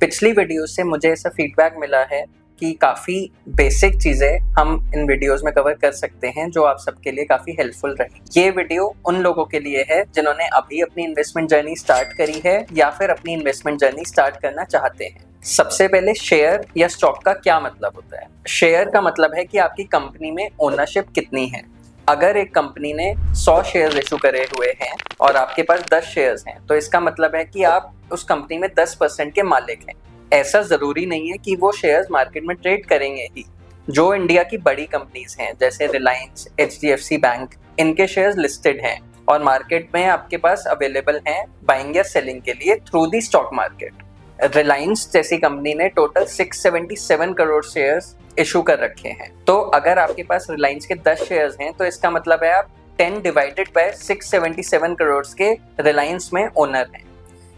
पिछली वीडियो से मुझे ऐसा फीडबैक मिला है कि काफ़ी बेसिक चीज़ें हम इन वीडियोस में कवर कर सकते हैं जो आप सबके लिए काफ़ी हेल्पफुल रहे। ये वीडियो उन लोगों के लिए है जिन्होंने अभी अपनी इन्वेस्टमेंट जर्नी स्टार्ट करी है या फिर अपनी इन्वेस्टमेंट जर्नी स्टार्ट करना चाहते हैं। सबसे पहले शेयर या स्टॉक का क्या मतलब होता है। शेयर का मतलब है कि आपकी कंपनी में ओनरशिप कितनी है। अगर एक कंपनी ने 100 शेयर इशू करे हुए हैं और आपके पास 10 शेयर्स हैं तो इसका मतलब है कि आप उस कंपनी में 10% के मालिक हैं। ऐसा ज़रूरी नहीं है कि वो शेयर्स मार्केट में ट्रेड करेंगे ही। जो इंडिया की बड़ी कंपनीज हैं जैसे रिलायंस, HDFC बैंक, इनके शेयर्स लिस्टेड हैं और मार्केट में आपके पास अवेलेबल हैं बाइंग या सेलिंग के लिए through the stock market. Reliance जैसी कंपनी ने टोटल 677 करोड़ शेयर्स इशू कर रखे हैं। तो अगर आपके पास रिलायंस के 10 शेयर्स हैं तो इसका मतलब है आप 10 डिवाइडेड बाय 677 करोड़ के रिलायंस में ओनर हैं।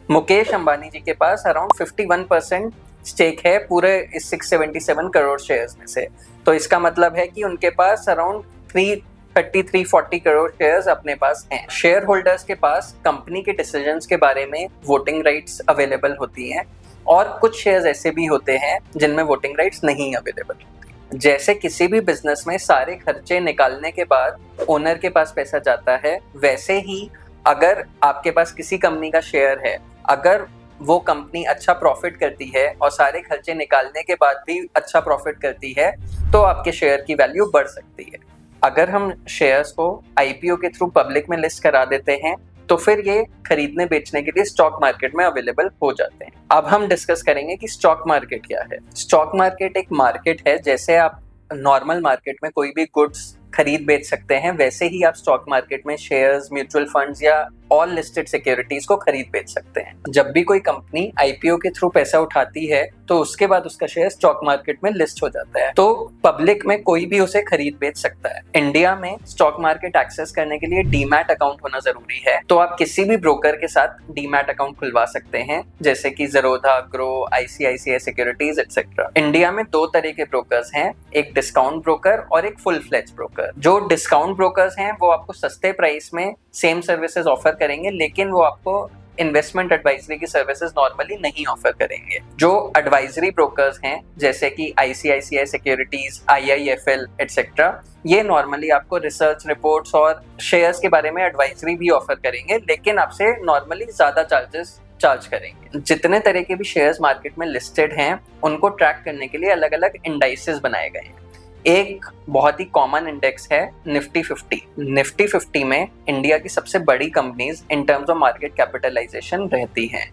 मुकेश अंबानी जी के पास अराउंड 51% स्टेक है पूरे इस 677 करोड़ शेयर्स में से। तो इसका मतलब है कि उनके पास अराउंड 330-340 करोड़ शेयर्स अपने पास हैं। शेयर होल्डर्स के पास कंपनी के डिसीजंस के बारे में वोटिंग राइट्स अवेलेबल होती हैं और कुछ शेयर्स ऐसे भी होते हैं जिनमें वोटिंग राइट्स नहीं अवेलेबल। जैसे किसी भी बिजनेस में सारे खर्चे निकालने के बाद ओनर के पास पैसा जाता है, वैसे ही अगर आपके पास किसी कंपनी का शेयर है, अगर वो कंपनी अच्छा प्रॉफिट करती है और सारे खर्चे निकालने के बाद भी अच्छा प्रॉफिट करती है तो आपके शेयर की वैल्यू बढ़ सकती है। अगर हम शेयर्स को IPO के थ्रू पब्लिक में लिस्ट करा देते हैं तो फिर ये खरीदने बेचने के लिए स्टॉक मार्केट में अवेलेबल हो जाते हैं। अब हम डिस्कस करेंगे कि स्टॉक मार्केट क्या है। स्टॉक मार्केट एक मार्केट है, जैसे आप नॉर्मल मार्केट में कोई भी गुड्स खरीद बेच सकते हैं वैसे ही आप स्टॉक मार्केट में शेयर्स, म्यूचुअल फंड्स या ऑल लिस्टेड सिक्योरिटीज को खरीद बेच सकते हैं। जब भी कोई कंपनी IPO के थ्रू पैसा उठाती है तो उसके बाद उसका शेयर स्टॉक मार्केट में लिस्ट हो जाता है, तो पब्लिक में कोई भी उसे खरीद बेच सकता है। इंडिया में स्टॉक मार्केट एक्सेस करने के लिए डीमैट अकाउंट होना जरूरी है, तो आप किसी भी ब्रोकर के साथ डीमैट अकाउंट खुलवा सकते हैं जैसे कि Zerodha, grow, ICICI securities etcetera. India में 2 तरह के ब्रोकर्स हैं, एक डिस्काउंट ब्रोकर और एक फुल फ्लेज ब्रोकर। जो डिस्काउंट ब्रोकर्स हैं वो आपको सस्ते प्राइस में सेम सर्विसेज ऑफर करेंगे, लेकिन वो आपको इन्वेस्टमेंट एडवाइजरी की सर्विसेज नॉर्मली नहीं ऑफर करेंगे। जो एडवाइजरी ब्रोकर्स हैं जैसे कि ICICI सिक्योरिटीज, IIFL एक्सेट्रा, ये नॉर्मली आपको रिसर्च रिपोर्ट्स और शेयर्स के बारे में एडवाइजरी भी ऑफर करेंगे, लेकिन आपसे नॉर्मली ज्यादा चार्ज करेंगे। जितने तरह के भी शेयर्स मार्केट में लिस्टेड हैं उनको ट्रैक करने के लिए अलग अलग इंडाइसेस बनाए गए हैं। एक बहुत ही कॉमन इंडेक्स है निफ्टी 50। निफ्टी 50 में इंडिया की सबसे बड़ी companies in terms of market capitalisation रहती हैं।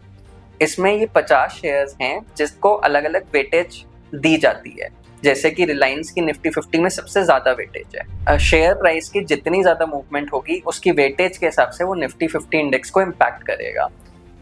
इसमें ये 50 शेयर्स हैं जिसको अलग अलग वेटेज दी जाती है, जैसे कि रिलायंस की निफ्टी 50 में सबसे ज्यादा वेटेज है। शेयर प्राइस की जितनी ज्यादा मूवमेंट होगी उसकी वेटेज के हिसाब से वो निफ्टी 50 इंडेक्स को इम्पैक्ट करेगा।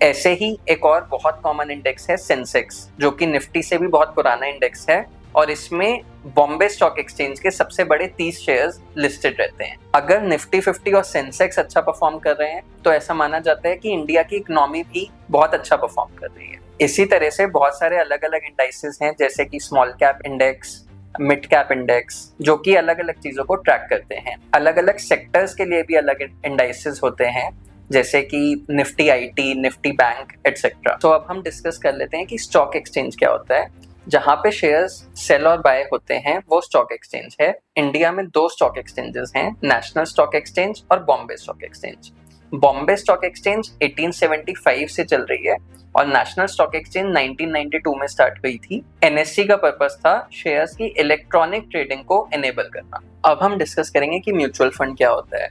ऐसे ही एक और बहुत कॉमन इंडेक्स है सेंसेक्स, जो कि निफ्टी से भी बहुत पुराना इंडेक्स है और इसमें बॉम्बे स्टॉक एक्सचेंज के सबसे बड़े 30 शेयर्स लिस्टेड रहते हैं। अगर निफ्टी 50 और सेंसेक्स अच्छा परफॉर्म कर रहे हैं तो ऐसा माना जाता है कि इंडिया की इकोनॉमी भी बहुत अच्छा परफॉर्म कर रही है। इसी तरह से बहुत सारे अलग अलग इंडाइसेस हैं जैसे कि small cap index, mid cap index, जो कि अलग अलग चीजों को ट्रैक करते हैं। अलग अलग सेक्टर्स के लिए भी अलग इंडाइसेस होते हैं जैसे कि Nifty IT, Nifty bank etcetera. तो अब हम डिस्कस कर लेते हैं कि स्टॉक एक्सचेंज क्या होता है। जहाँ पे शेयर्स सेल और बाय होते हैं वो स्टॉक एक्सचेंज है। इंडिया में 2 स्टॉक एक्सचेंजेस हैं, नेशनल स्टॉक एक्सचेंज और Bombay stock exchange. Bombay stock exchange 1875 से चल रही है और नेशनल स्टॉक एक्सचेंज 1992 में स्टार्ट हुई थी। NSE का पर्पस था शेयर्स की इलेक्ट्रॉनिक ट्रेडिंग को एनेबल करना। अब हम डिस्कस करेंगे कि म्यूचुअल फंड क्या होता है।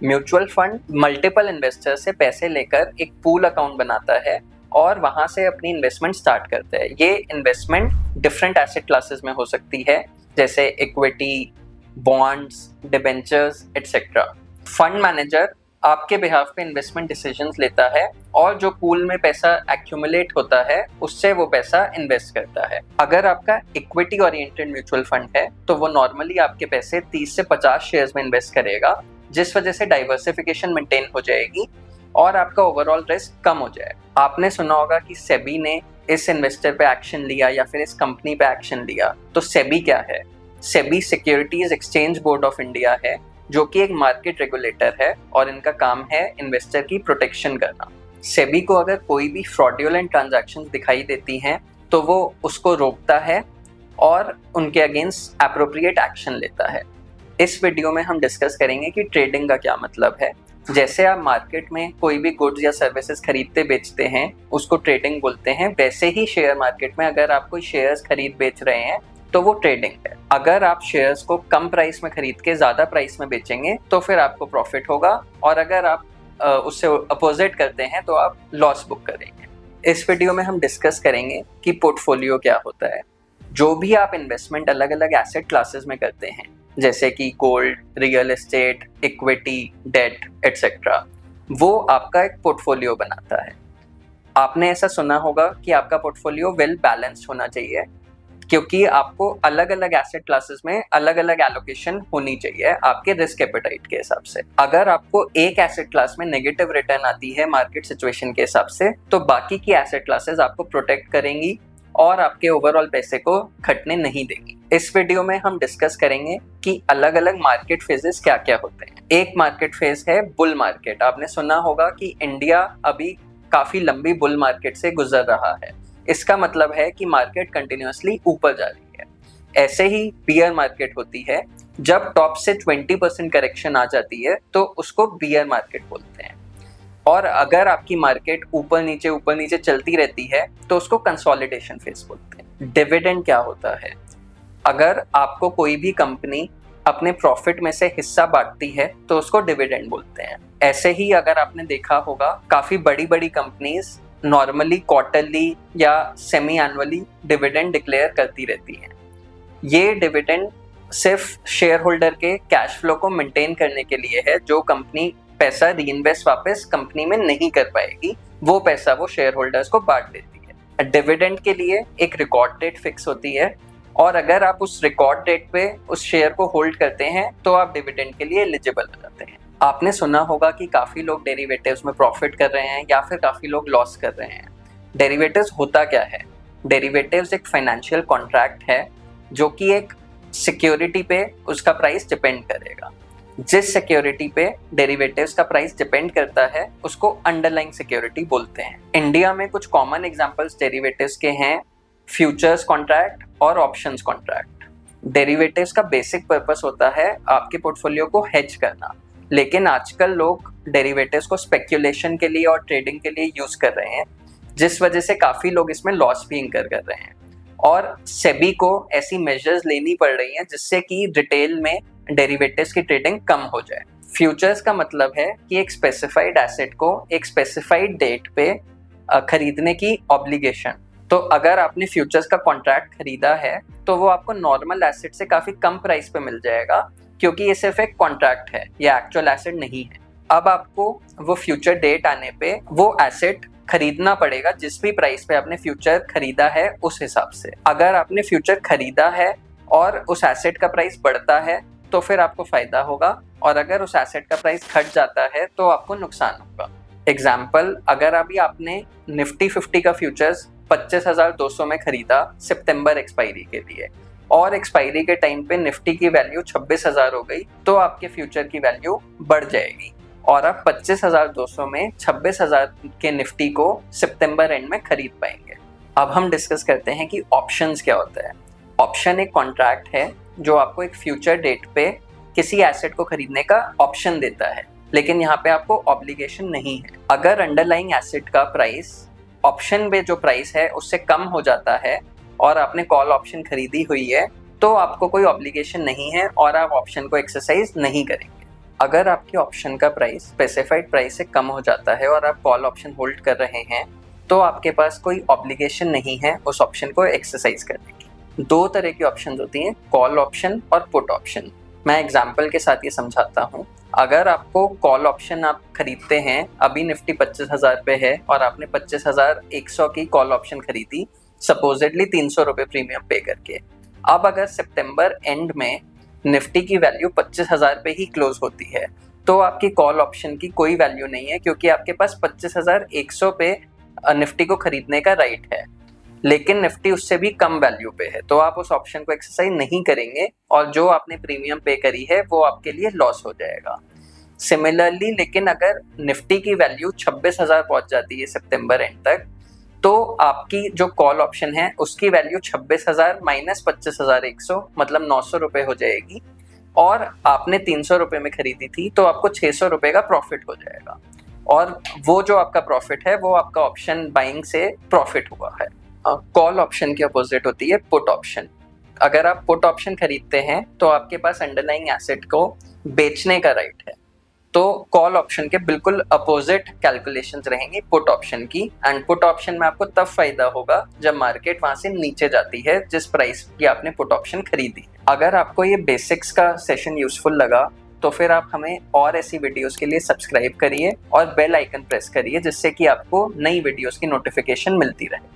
म्यूचुअल फंड मल्टीपल इन्वेस्टर से पैसे लेकर एक पूल अकाउंट बनाता है और वहां से अपनी इन्वेस्टमेंट स्टार्ट करते हैं। ये इन्वेस्टमेंट डिफरेंट एसेट क्लासेस में हो सकती है जैसे equity, bonds, debentures etcetera. Fund manager आपके बिहाफ पे इन्वेस्टमेंट डिसीजंस लेता है और जो पूल में पैसा एक्यूमुलेट होता है उससे वो पैसा इन्वेस्ट करता है। अगर आपका इक्विटी ओरिएंटेड म्यूचुअल फंड है तो वो नॉर्मली आपके पैसे 30 से 50 शेयर्स में इन्वेस्ट करेगा, जिस वजह से डाइवर्सिफिकेशन मेंटेन हो जाएगी और आपका ओवरऑल रिस्क कम हो जाए। आपने सुना होगा कि सेबी ने इस इन्वेस्टर पे एक्शन लिया या फिर इस कंपनी पे एक्शन लिया। तो सेबी क्या है? SEBI securities exchange board of India है, जो कि एक मार्केट रेगुलेटर है और इनका काम है इन्वेस्टर की प्रोटेक्शन करना। सेबी को अगर कोई भी फ्रॉडुलेंट ट्रांजैक्शंस दिखाई देती हैं तो वो उसको रोकता है और उनके अगेंस्ट एप्रोप्रिएट एक्शन लेता है। इस वीडियो में हम डिस्कस करेंगे कि ट्रेडिंग का क्या मतलब है। जैसे आप मार्केट में कोई भी गुड्स या सर्विसेज खरीदते बेचते हैं उसको ट्रेडिंग बोलते हैं, वैसे ही शेयर मार्केट में अगर आप कोई शेयर्स खरीद बेच रहे हैं तो वो ट्रेडिंग है। अगर आप शेयर्स को कम प्राइस में खरीद के ज़्यादा प्राइस में बेचेंगे तो फिर आपको प्रॉफिट होगा, और अगर आप उससे अपोजिट करते हैं तो आप लॉस बुक करेंगे। इस वीडियो में हम डिस्कस करेंगे कि पोर्टफोलियो क्या होता है। जो भी आप इन्वेस्टमेंट अलग अलग एसेट क्लासेस में करते हैं, जैसे कि gold, real estate, equity, debt etcetera, वो आपका एक पोर्टफोलियो बनाता है। आपने ऐसा सुना होगा कि आपका पोर्टफोलियो वेल बैलेंस्ड होना चाहिए, क्योंकि आपको अलग अलग एसेट क्लासेस में अलग अलग एलोकेशन होनी चाहिए आपके रिस्क एपेटाइट के हिसाब से। अगर आपको एक एसेट क्लास में नेगेटिव रिटर्न आती है मार्केट सिचुएशन के हिसाब से, तो बाकी की एसेट क्लासेस आपको प्रोटेक्ट करेंगी और आपके ओवरऑल पैसे को घटने नहीं देंगी। इस वीडियो में हम डिस्कस करेंगे कि अलग अलग मार्केट फेजेस क्या क्या होते हैं। एक मार्केट फेज है बुल मार्केट। आपने सुना होगा कि इंडिया अभी काफी लंबी बुल मार्केट से गुजर रहा है। इसका मतलब है कि मार्केट कंटिन्यूअसली ऊपर जा रही है। ऐसे ही बियर मार्केट होती है, जब टॉप से 20% करेक्शन आ जाती है तो उसको बियर मार्केट बोलते हैं। और अगर आपकी मार्केट ऊपर नीचे चलती रहती है तो उसको कंसोलिडेशन फेज बोलते हैं। डिविडेंड क्या होता है? अगर आपको कोई भी कंपनी अपने प्रॉफिट में से हिस्सा बांटती है तो उसको डिविडेंड बोलते हैं। ऐसे ही अगर आपने देखा होगा काफी बड़ी बड़ी कंपनीज नॉर्मली क्वार्टरली या सेमी एनुअली डिविडेंड डिक्लेयर करती रहती हैं। ये डिविडेंड सिर्फ शेयर होल्डर के कैश फ्लो को मेंटेन करने के लिए है। जो कंपनी पैसा रीइन्वेस्ट वापस कंपनी में नहीं कर पाएगी, वो पैसा वो शेयर होल्डर्स को बांट देती है। डिविडेंड के लिए एक रिकॉर्ड डेट फिक्स होती है, और अगर आप उस रिकॉर्ड डेट पे उस शेयर को होल्ड करते हैं तो आप डिविडेंड के लिए एलिजिबल हो जाते हैं। आपने सुना होगा कि काफी लोग डेरिवेटिव्स में प्रॉफिट कर रहे हैं या फिर काफी लोग लॉस कर रहे हैं। डेरिवेटिव्स होता क्या है? डेरिवेटिव्स एक फाइनेंशियल कॉन्ट्रैक्ट है जो कि एक सिक्योरिटी पे उसका प्राइस डिपेंड करेगा। जिस सिक्योरिटी पे डेरिवेटिव्स का प्राइस डिपेंड करता है उसको अंडरलाइंग सिक्योरिटी बोलते हैं। इंडिया में कुछ कॉमन एग्जांपल्स डेरिवेटिव्स के हैं, फ्यूचर्स कॉन्ट्रैक्ट और ऑप्शंस कॉन्ट्रैक्ट। डेरिवेटिव्स का बेसिक पर्पस होता है आपके पोर्टफोलियो को हेज करना, लेकिन आजकल लोग डेरिवेटिव्स को स्पेक्यूलेशन के लिए और ट्रेडिंग के लिए यूज कर रहे हैं, जिस वजह से काफी लोग इसमें लॉस भी इंकर कर रहे हैं। और सेबी को ऐसी मेजर्स लेनी पड़ रही हैं जिससे कि रिटेल में डेरिवेटिव्स की ट्रेडिंग कम हो जाए। फ्यूचर्स का मतलब है कि एक स्पेसिफाइड एसेट को एक स्पेसिफाइड डेट पे खरीदने की ऑब्लिगेशन। तो अगर आपने फ्यूचर्स का कॉन्ट्रैक्ट खरीदा है तो वो आपको नॉर्मल एसेट से काफी कम प्राइस पे मिल जाएगा, क्योंकि ये सिर्फ एक कॉन्ट्रैक्ट है, ये एक्चुअल एसेट नहीं है। अब आपको वो फ्यूचर डेट आने पे वो एसेट खरीदना पड़ेगा जिस भी प्राइस पे आपने फ्यूचर खरीदा है उस हिसाब से। अगर आपने फ्यूचर खरीदा है और उस एसेट का प्राइस बढ़ता है तो फिर आपको फायदा होगा, और अगर उस एसेट का प्राइस घट जाता है तो आपको नुकसान होगा। एग्जाम्पल, अगर अभी आपने निफ्टी 50 का फ्यूचर्स 25,200 में खरीदा सितंबर एक्सपायरी के लिए, और एक्सपायरी के टाइम पे निफ्टी की वैल्यू 26,000 हो गई, तो आपके फ्यूचर की वैल्यू बढ़ जाएगी और आप 25,200 में 26,000 के निफ्टी को सितंबर एंड में खरीद पाएंगे। अब हम डिस्कस करते हैं कि ऑप्शंस क्या होता है। ऑप्शन एक कॉन्ट्रैक्ट है जो आपको एक फ्यूचर डेट पे किसी एसेट को खरीदने का ऑप्शन देता है, लेकिन यहाँ पे आपको ऑब्लिगेशन नहीं है। अगर अंडरलाइंग एसेट का प्राइस ऑप्शन में जो प्राइस है उससे कम हो जाता है और आपने कॉल ऑप्शन खरीदी हुई है तो आपको कोई ऑब्लिगेशन नहीं है और आप ऑप्शन को एक्सरसाइज नहीं करेंगे। अगर आपके ऑप्शन का प्राइस स्पेसिफाइड प्राइस से कम हो जाता है और आप कॉल ऑप्शन होल्ड कर रहे हैं तो आपके पास कोई ऑब्लिगेशन नहीं है उस ऑप्शन को एक्सरसाइज करने की। दो तरह की ऑप्शन होती हैं, कॉल ऑप्शन और पुट ऑप्शन। मैं एग्जाम्पल के साथ ये समझाता हूँ। अगर आपको कॉल ऑप्शन आप खरीदते हैं, अभी निफ्टी 25,000 पे है और आपने 25,100 की कॉल ऑप्शन खरीदी, सपोजिटली 300 रुपये प्रीमियम पे करके। अब अगर सितंबर एंड में निफ्टी की वैल्यू 25,000 पे ही क्लोज होती है तो आपकी कॉल ऑप्शन की कोई वैल्यू नहीं है, क्योंकि आपके पास 25,100 पे निफ्टी को खरीदने का राइट है, लेकिन निफ्टी उससे भी कम वैल्यू पे है, तो आप उस ऑप्शन को एक्सरसाइज नहीं करेंगे और जो आपने प्रीमियम पे करी है वो आपके लिए लॉस हो जाएगा। सिमिलरली, लेकिन अगर निफ्टी की वैल्यू 26,000 पहुंच जाती है सितंबर एंड तक, तो आपकी जो कॉल ऑप्शन है उसकी वैल्यू 26,000 माइनस 25,100 मतलब 900 रुपए हो जाएगी, और आपने 300 रुपए में खरीदी थी तो आपको 600 रुपए का प्रॉफिट हो जाएगा, और वो जो आपका प्रॉफिट है वो आपका ऑप्शन बाइंग से प्रॉफिट हुआ है। कॉल ऑप्शन की अपोजिट होती है पुट ऑप्शन। अगर आप पुट ऑप्शन खरीदते हैं तो आपके पास अंडरलाइंग एसेट को बेचने का राइट है, तो कॉल ऑप्शन के बिल्कुल अपोजिट कैलकुलेशंस रहेंगी पुट ऑप्शन की। एंड पुट ऑप्शन में आपको तब फायदा होगा जब मार्केट वहां से नीचे जाती है जिस प्राइस की आपने पुट ऑप्शन खरीदी। अगर आपको ये बेसिक्स का सेशन यूजफुल लगा तो फिर आप हमें और ऐसी वीडियोस के लिए सब्सक्राइब करिए और बेल आइकन प्रेस करिए, जिससे कि आपको नई वीडियोस की नोटिफिकेशन मिलती रहे।